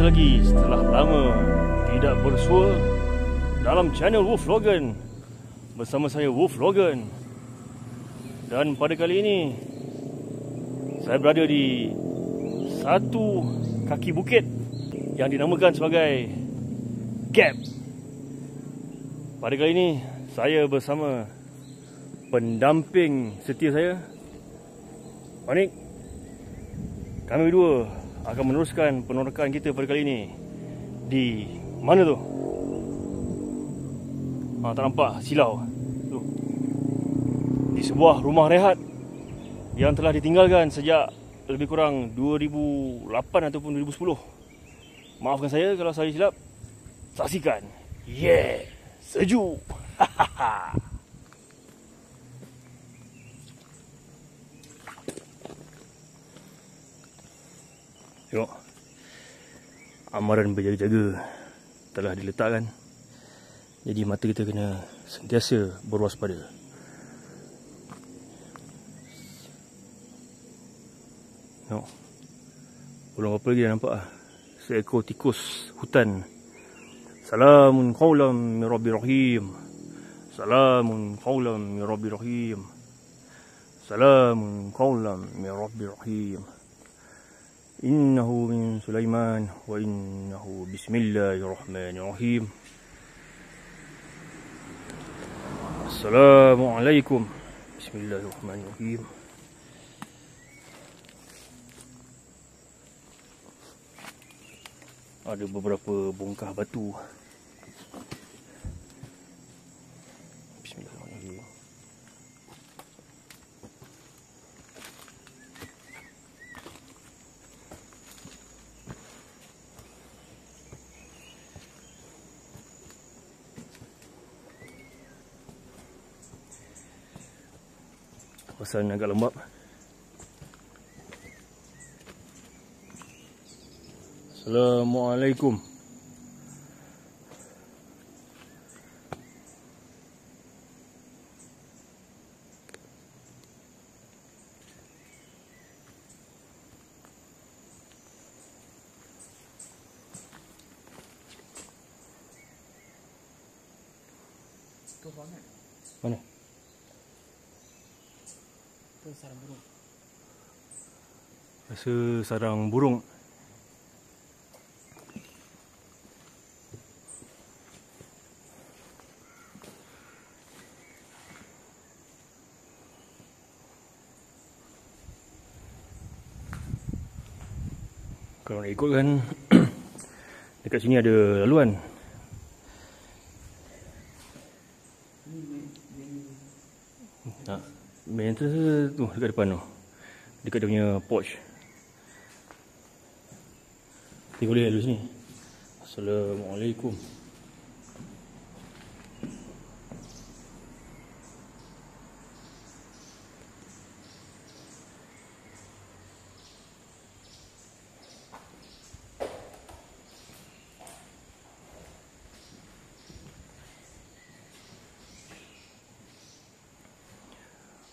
lagi setelah lama tidak bersua dalam channel Wolf Logan bersama saya Wolf Logan. Dan pada kali ini saya berada di satu kaki bukit yang dinamakan sebagai Gap. Pada kali ini saya bersama pendamping setia saya, Manik. Kami dua akan meneruskan penolakan kita pada kali ini di mana tu? Tak nampak, silau tu. Di sebuah rumah rehat yang telah ditinggalkan sejak lebih kurang 2008 ataupun 2010. Maafkan saya kalau saya silap. Saksikan. Yeah, sejuk. Tengok, amaran berjaga-jaga telah diletakkan. Jadi mata kita kena sentiasa berwaspada. Tengok, belum apa lagi dah nampak lah. Seekor tikus hutan. Salamun qawlam min Rabbir Rahim. Salamun qawlam min Rabbir Rahim. Salamun qawlam min Rabbir Rahim. Innahu min Sulaiman wa innahu bismillahirrahmanirrahim. Assalamualaikum. Bismillahirrahmanirrahim. Ada beberapa bongkah batu. Bismillahirrahmanirrahim. Kawasan agak lembap. Assalamualaikum. Tu mana? Mana? Tu sarang burung. Rasa sarang burung. Kalau nak ikut kan dekat sini ada laluan. Main tu dekat depan tu. Dekat dia punya porch. Kita boleh lalu sini. Assalamualaikum.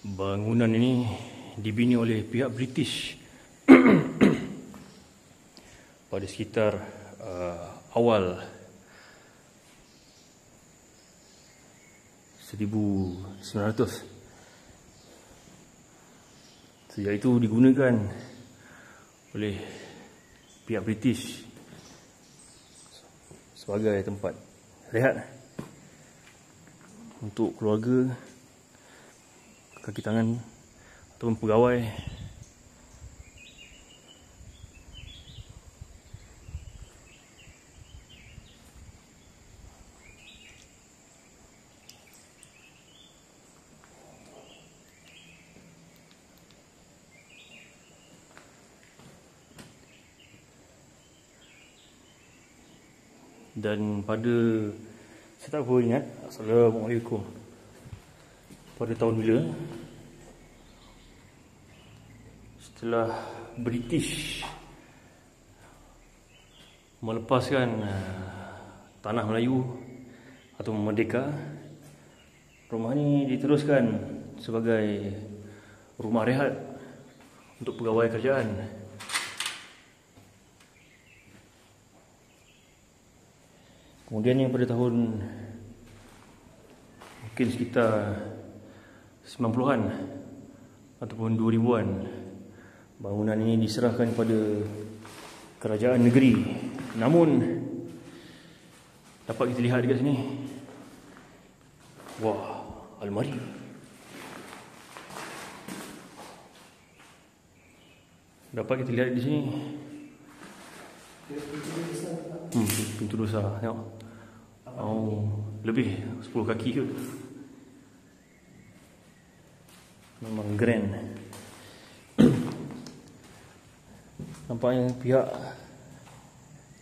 Bangunan ini dibina oleh pihak British pada sekitar awal 1900. Sejak itu digunakan oleh pihak British sebagai tempat rehat untuk keluarga, kaki tangan ataupun pegawai. Dan pada, saya tak boleh ingat, Assalamualaikum, pada tahun bila, setelah British melepaskan tanah Melayu atau merdeka, rumah ni diteruskan sebagai rumah rehat untuk pegawai kerajaan. Kemudian yang pada tahun mungkin sekitar 90-an ataupun 2000-an, bangunan ini diserahkan kepada kerajaan negeri. Namun dapat kita lihat dekat sini, wah, almari. Dapat kita lihat di sini. Pintu besar. Tengok. Oh, lebih 10 kaki kot. Memang grand. Nampaknya pihak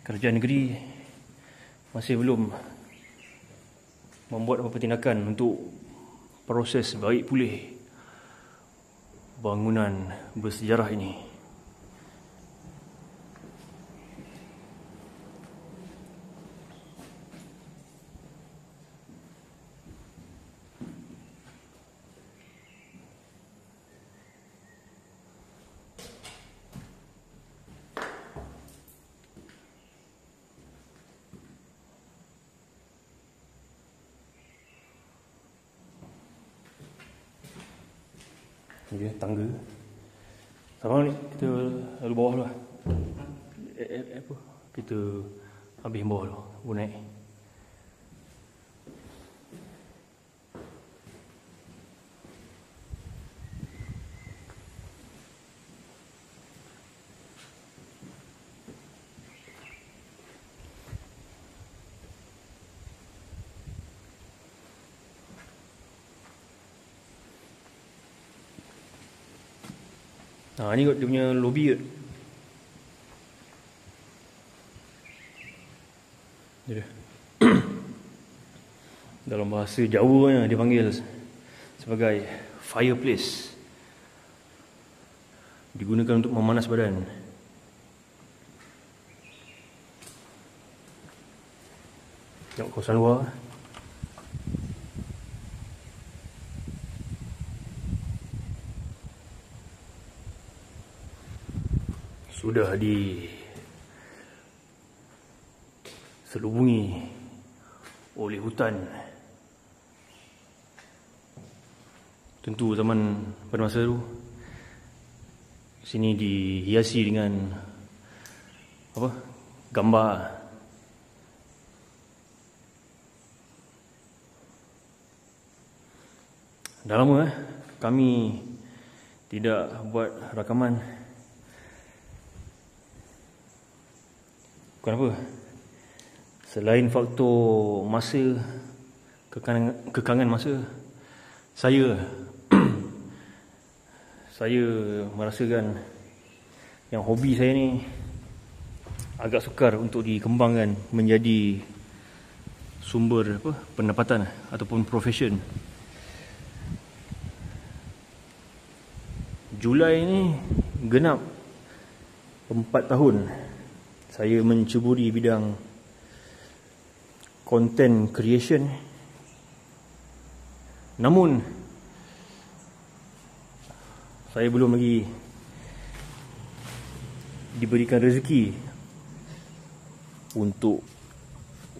kerajaan negeri masih belum membuat apa-apa tindakan untuk proses baik pulih bangunan bersejarah ini. Ini dia tangga. Sekarang ni kita lalu bawah dulu lah. Apa? Kita habis bawah dulu, baru naik. Ni kot dia punya lobby kot. Dia. Dalam bahasa Jawa dia panggil sebagai fireplace. Digunakan untuk memanas badan. Tengok kawasan luar. Sudah diselubungi oleh hutan. Tentu zaman pada masa itu sini dihiasi dengan apa? Gambar. Dah lama kami tidak buat rakaman. Kenapa? Selain faktor masa, kekangan masa, saya merasakan yang hobi saya ni agak sukar untuk dikembangkan menjadi sumber pendapatan ataupun profession. Julai ni genap 4 tahun saya menceburi bidang content creation. Namun saya belum lagi diberikan rezeki untuk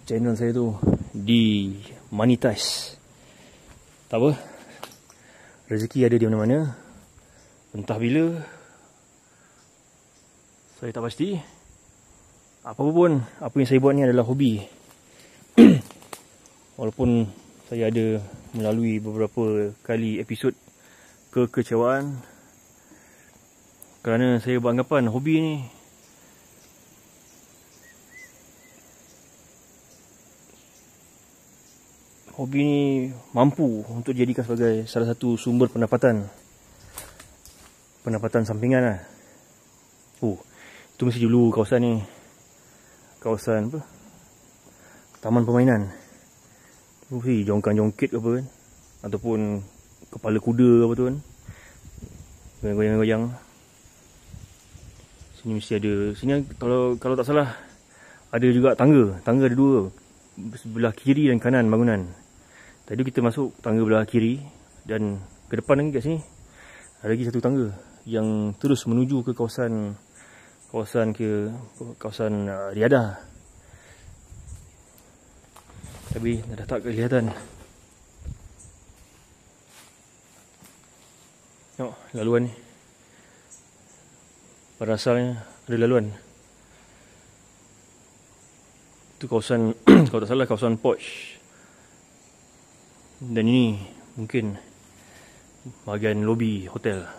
channel saya tu di monetize. Tak apa, rezeki ada di mana-mana. Entah bila, saya tak pasti. Apa pun, apa yang saya buat ni adalah hobi. Walaupun saya ada melalui beberapa kali episod kekecewaan, kerana saya beranggapan hobi ni mampu untuk dijadikan sebagai salah satu sumber pendapatan sampingan lah. Itu mesti dulu kawasan ni, kawasan apa? Taman permainan. Mesti jongkang-jongkit ke apa kan, ataupun kepala kuda ke apa tu kan, goyang-goyang. Sini mesti ada. Sini kalau tak salah ada juga tangga ada 2, sebelah kiri dan kanan bangunan. Tadi kita masuk tangga belah kiri, dan ke depan lagi kat sini ada lagi satu tangga yang terus menuju ke kawasan Riyadh. Tapi dah tak kelihatan. Tengok laluan ni. Pada asalnya ada laluan. Itu kawasan kalau tak salah kawasan porch. Dan ini mungkin bahagian lobi hotel.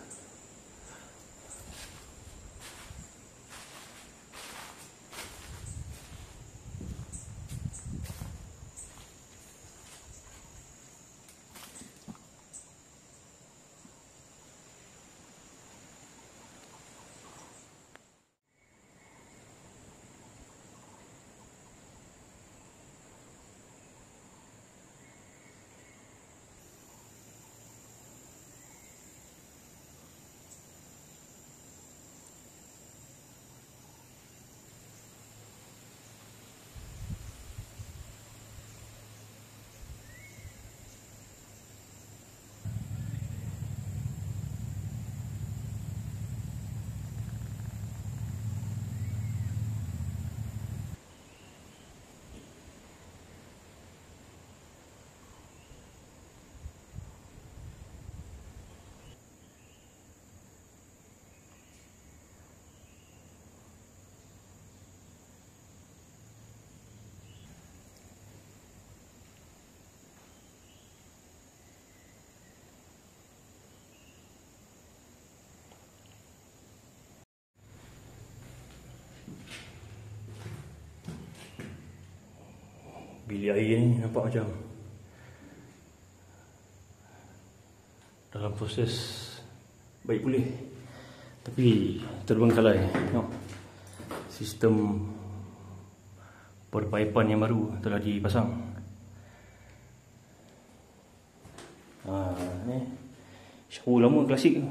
Bilik air ni nampak macam dalam proses baik pulih, tapi terbengkalai. Tengok, sistem perpaipan yang baru telah dipasang. Ni shower lama klasik tu.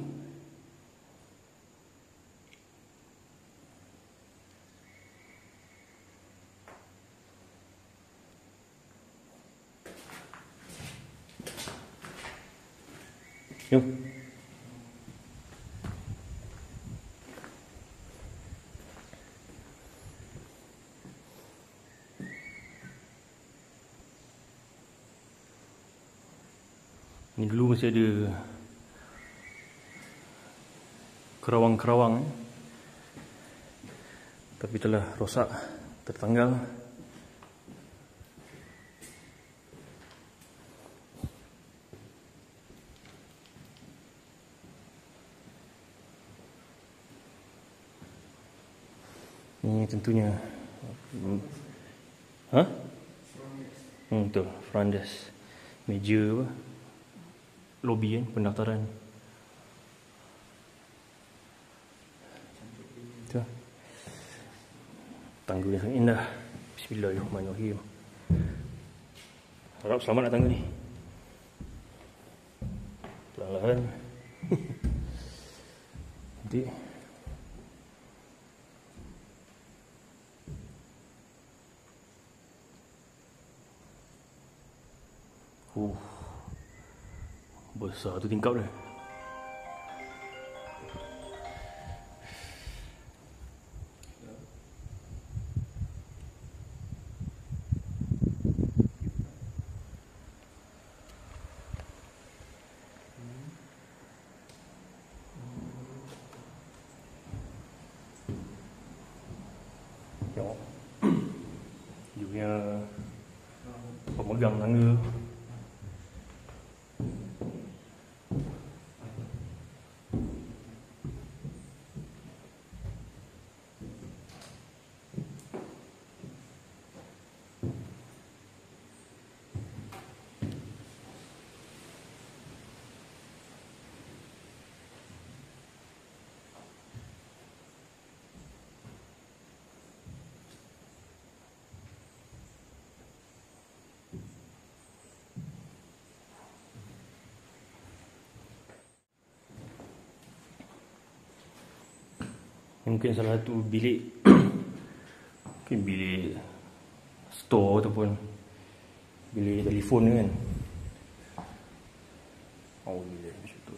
Jom. Ni dulu masih ada kerawang-kerawang, tapi telah rosak, tertanggal. Ni tentunya betul, front desk, meja apa, lobi kan, pendaftaran. Tu. Tangga yang sangat indah. Bismillahirrahmanirrahim. Harap selamat nak tangga ni. Perlahan-lahan. Nanti besar tu tingkap dia. Tengok dia punya pemegang tangga. Mungkin salah satu bilik mungkin bilik store ataupun bilik telefon kan. Oh, bilik macam tu.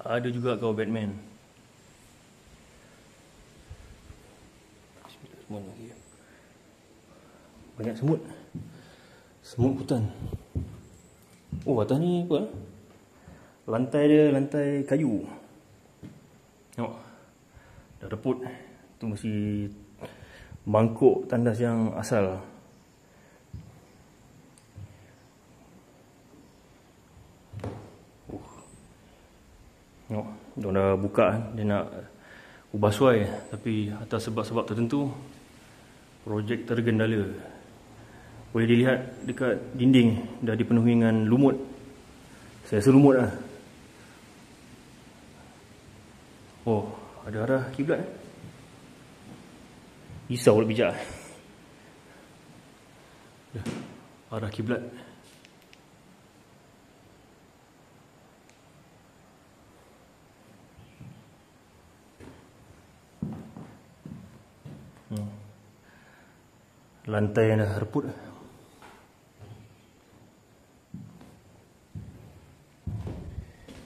Ada juga kau Batman. Semut lagi. Banyak semut. Semut hutan. Oh, atas ni apa? Lantai dia lantai kayu. Tengok. Dah reput. Tu mesti mangkuk tandas yang asal. Tengok, dia dah buka, dia nak ubah suai, tapi atas sebab-sebab tertentu projek tergendala. Boleh dilihat dekat dinding dah dipenuhi dengan lumut. Saya rasa lumut lah. Oh, ada arah kiblat. Risau nak bijak. Arah kiblat. Lantai yang dah reput.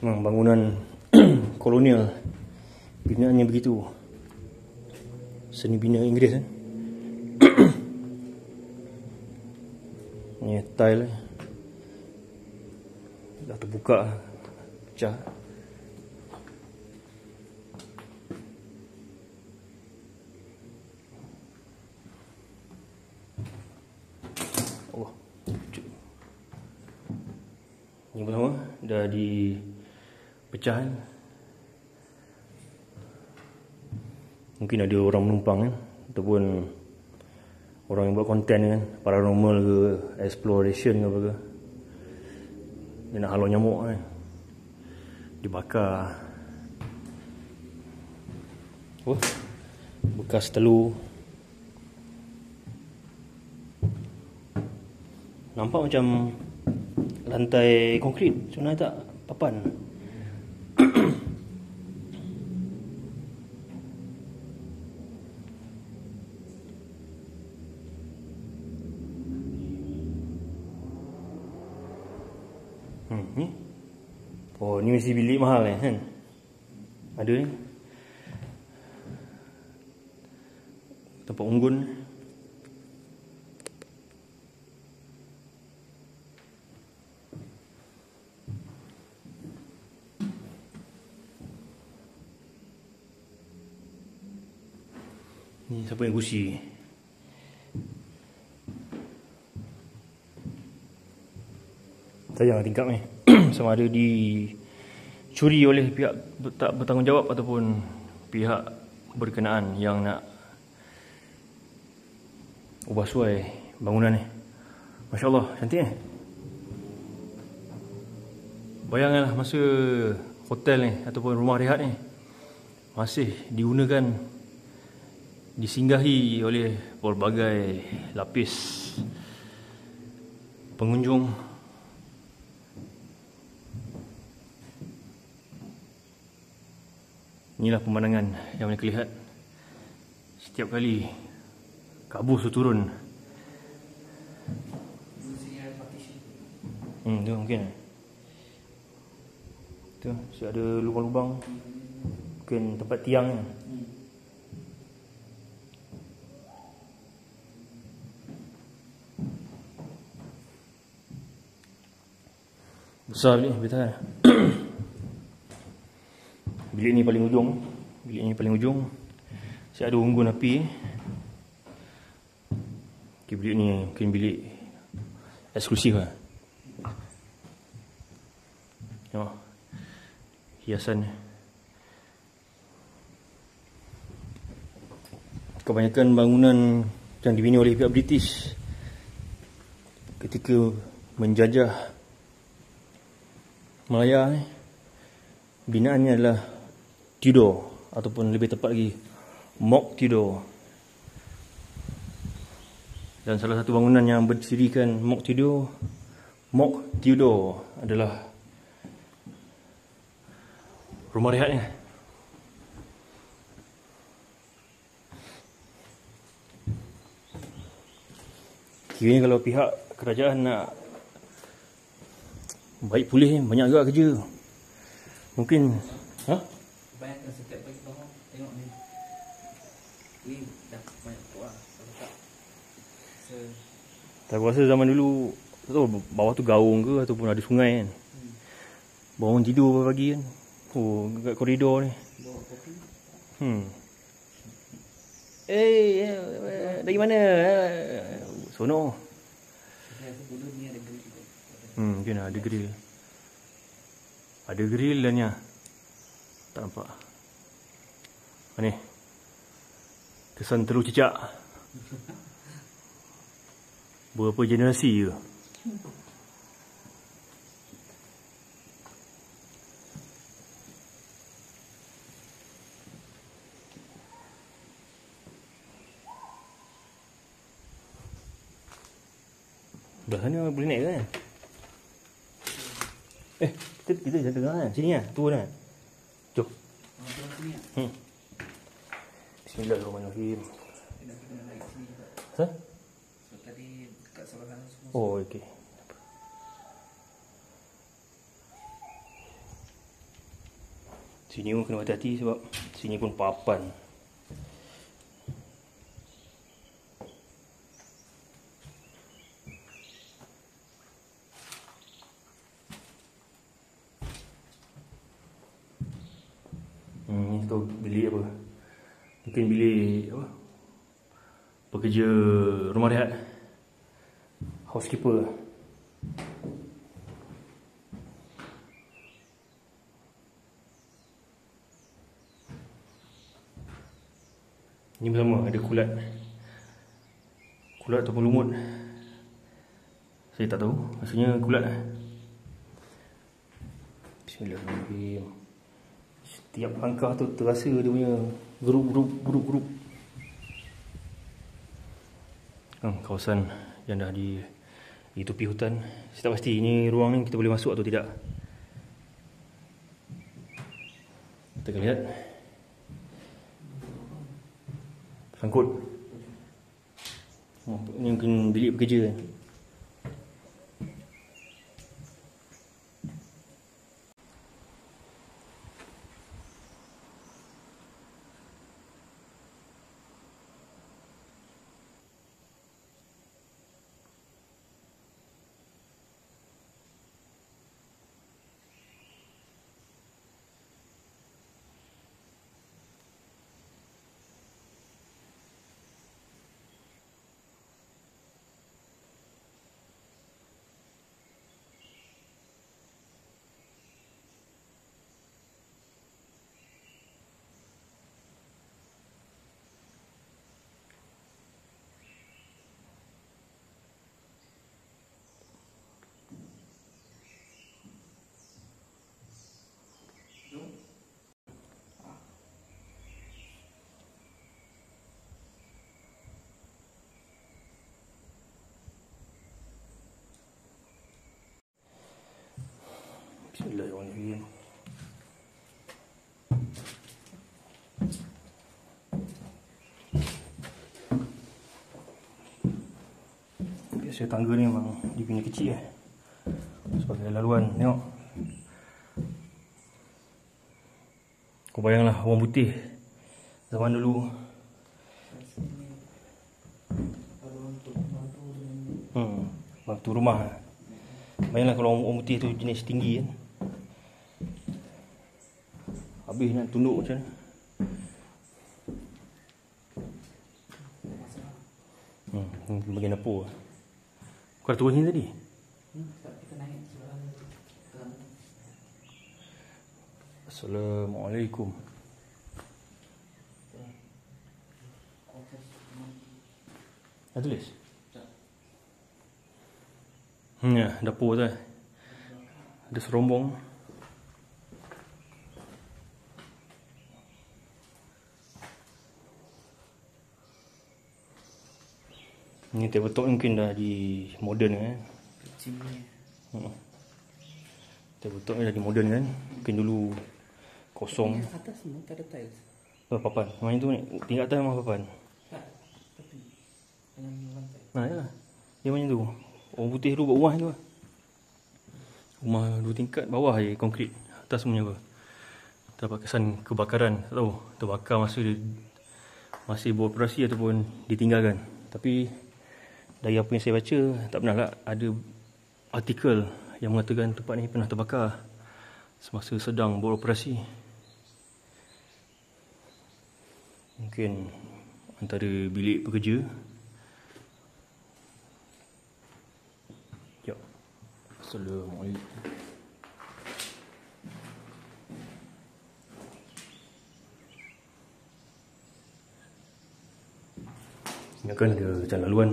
Memang bangunan kolonial. Binaannya begitu. Seni bina Inggeris kan. Ni tile dah terbuka, pecah. Oh, ni pertama dah dipecah kan. Mungkin ada orang menumpang kan, ataupun orang yang buat konten kan, paranormal ke, exploration ke apa ke. Dia nak halau nyamuk kan, dibakar. Oh, bekas telur. Nampak macam lantai konkrit, sebenarnya tak papan. Ni. Oh, ni mesti bilik mahal kan? Ada ni. Tempat unggun. Ni siapa yang gusi? Sayang tingkap ni. Sama ada dicuri oleh pihak tak bertanggungjawab ataupun pihak berkenaan yang nak ubah suai bangunan ni. Masya Allah, cantik Bayangkanlah masa hotel ni ataupun rumah rehat ni masih digunakan, disinggahi oleh pelbagai lapis pengunjung. Inilah pemandangan yang mereka lihat setiap kali kabus tu turun. Tu mungkin. Tu, ada lubang-lubang. Mungkin tempat tiang. Besar bilik, betul. Bilik ni paling ujung. Bilik ni paling ujung. Saya ada unggun api. Okay, bilik ni mungkin bilik eksklusif lah. Oh, hiasan. Kebanyakan bangunan yang dibina oleh pihak British ketika menjajah Malaya, binaannya adalah Tudor, ataupun lebih tepat lagi Mock Tudor. Dan salah satu bangunan yang berdirikan Mock Tudor adalah rumah rehatnya. Kiranya kalau pihak kerajaan nak baik pulih, banyak juga kerja. Mungkin Ha? Bayangkan setiap pagi bangun tengok ni. Ini dah banyak kuah. Kalau tak Tak, aku rasa zaman dulu tak tahu bawah tu gaung ke ataupun ada sungai kan. Bangun tidur pagi kan. Oh, kat koridor ni. bawa kopi. Dari mana? Sono. Saya rasa dulu ni ada grill juga. Mungkin ada grill. Ada grill dan ya. Tak nampak. Ni. Kesan telur cicak. Berapa generasi ke? Belah sana boleh naik kan? Kita jangan tengah kan? Sini kan? Turun kan? Jom. Bismillahirrahmanirrahim. Kita kena naik sini juga. Ha? So tadi dekat sebelah kanan semua. Oh, okey. Sini pun kena hati-hati sebab sini pun papan. Ni tu bilik apa? Mungkin bilik apa? Pekerja rumah rehat. Housekeeper. Ni bersama ada kulat. Kulat ataupun lumut. Saya tak tahu. Rasanya kulat. Bismillahirrahmanirrahim. Setiap langkah tu terasa dia punya grup. Kawasan yang dah di tepi hutan. Saya tak pasti ini ruang ni kita boleh masuk atau tidak. Kita akan lihat. Sangkut. Ni mungkin bilik pekerja kan. Bismillahirrahmanirrahim. Biasa tangga ni memang dia punya kecil sebagai laluan. Tengok. Kau bayanglah orang putih zaman dulu. Batu rumah. Bayanglah kalau orang putih tu jenis tinggi kan. Habis nak tunduk macam mana. Bagian dapur. Kau dah turun sini tadi? Kita naik sebelah kanan. Assalamualaikum. Dah tulis? Ya, dapur tu. Ada serombong. Ni tabletop mungkin dah di moden kan. Kecil ni. Tabletop ni dah di moden kan. Mungkin dulu kosong. Atas semua tak ada tiles. Papan. Main tu tingkat atas memang papan. Tak. Tapi dengan lantai. Ya. Dia macam tu. Orang putih tu buat rumah tu. Rumah 2 tingkat, bawah je konkrit. Atas semuanya apa. dapat kesan kebakaran. Tak tahu terbakar masa dia masih beroperasi ataupun ditinggalkan. Tapi dari apa yang saya baca, tak pernah lah ada artikel yang mengatakan tempat ni pernah terbakar semasa sedang beroperasi. Mungkin antara bilik pekerja. Sekejap. Assalamualaikum. Ingatkan ada jalan laluan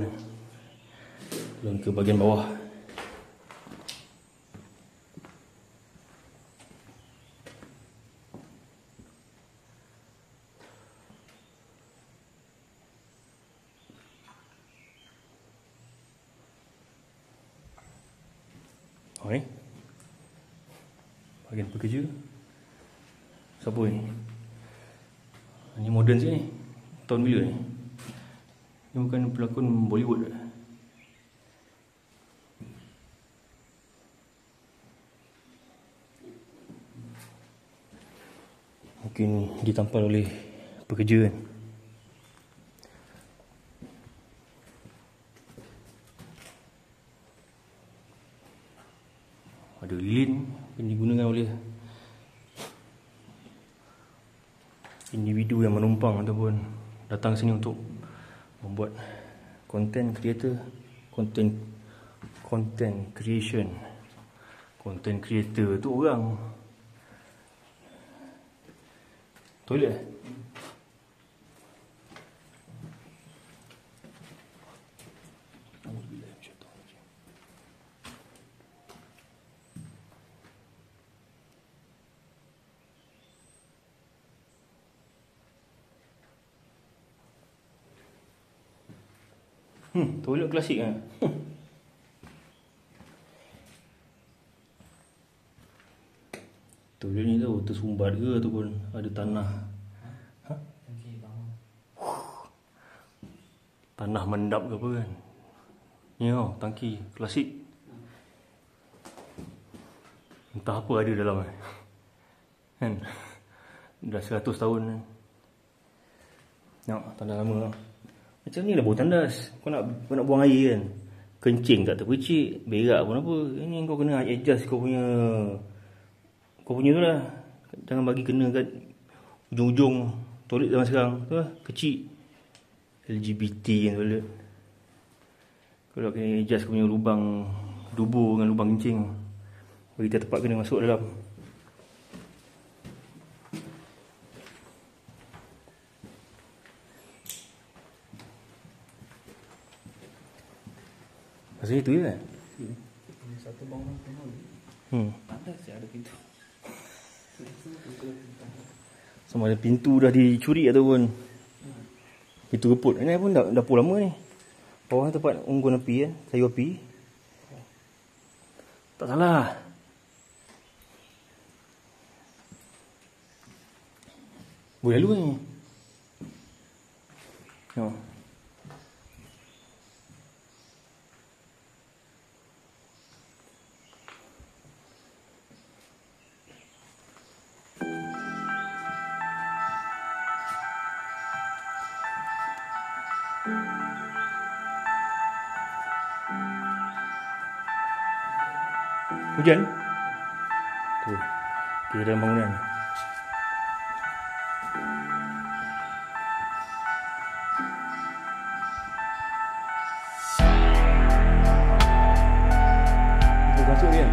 ke bahagian bawah. Oh ni bahagian pekerja. Siapa ni? Ni moden sikit ni. Tahun bila ni? Ni bukan pelakon Bollywood ke? Mungkin ditampal oleh pekerja kan. Ada lilin yang digunakan oleh individu yang menumpang ataupun datang sini untuk membuat content creator, content creation. Content creator tu orang toilet. Toilet klasik kan. Toilet ni tahu tersumbat ke ataupun ada tanah. Tanah mendap ke apa kan. Ni tau, tangki klasik. Entah apa ada dalam kan. Dah 100 tahun kan. Nampak tandas lama tau. Macam ni lah bau tandas. Kau nak buang air kan, kencing tak terpercik, berak pun apa. Ini kau kena adjust kau punya tu lah. Jangan bagi kena kat ujung-ujung toilet zaman sekarang tu lah, kecil. LGBT kan toilet. Kau nak kena adjust kau punya lubang dubur dengan lubang kencing, bagi tempat kena masuk dalam. Maksudnya itu je kan? Satu bangunan penuh. Ada sih ada pintu. Sama ada pintu dah dicuri ataupun pintu reput. Ini pun dah dapur lama ni. Bawah tempat unggun api kan, kayu api. Tak salah. Boleh lalu ni. Oh. Hujan? Tu, kita dalam bangunan. Kita masuk dia.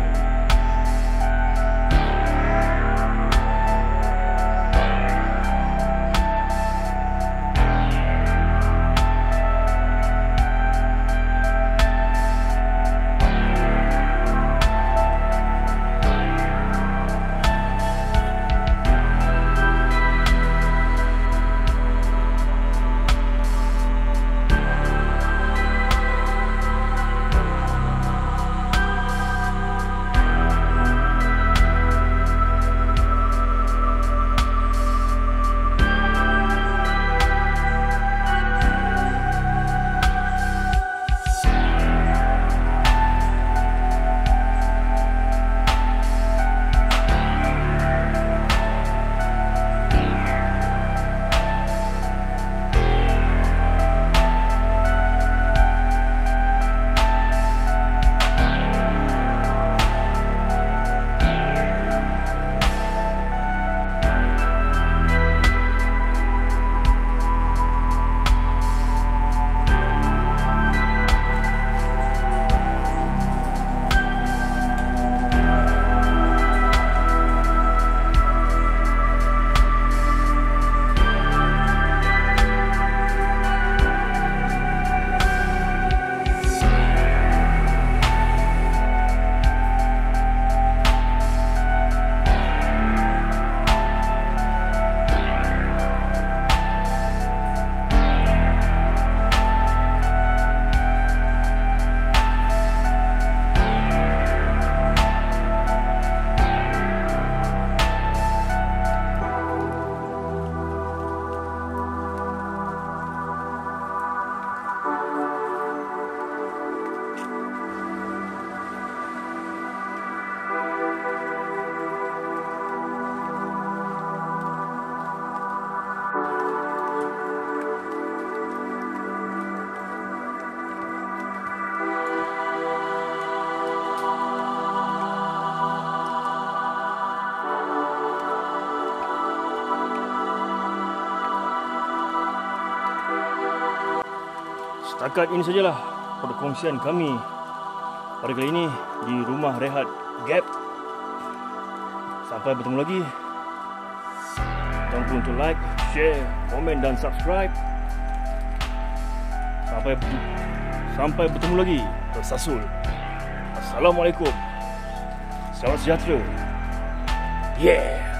Setakat ini sajalah perkongsian kami pada kali ini di rumah rehat Gap. Sampai bertemu lagi. Jangan lupa untuk like, share, komen dan subscribe. Sampai bertemu lagi. Tersasul. Assalamualaikum. Selamat sejahtera. Yeah.